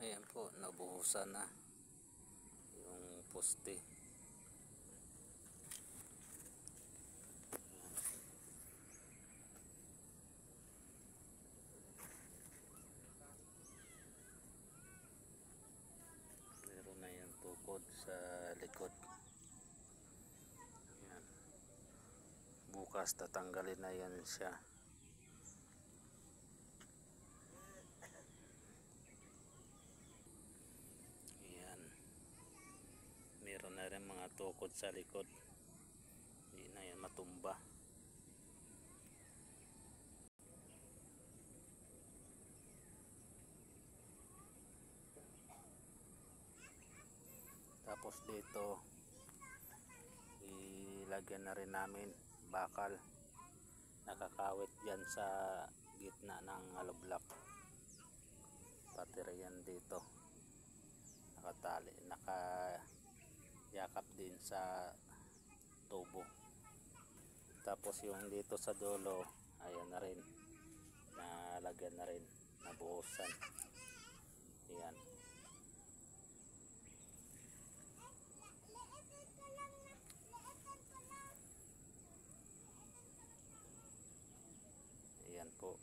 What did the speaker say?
Ayan po, nabuhusan na yung poste. Meron na yung tukod sa likod. Ayan. Bukas tatanggalin na yan siya. Ayan. Meron na rin mga tukod sa likod. Hindi na yan matumba. Tapos dito ilagyan na rin namin bakal, nakakawit dyan sa gitna ng hollow block, pati rin dito nakatali, nakayakap din sa tubo. Tapos yung dito sa dulo, ayan na rin, nalagyan na rin, nabuhusan. Ayan. Ayan po.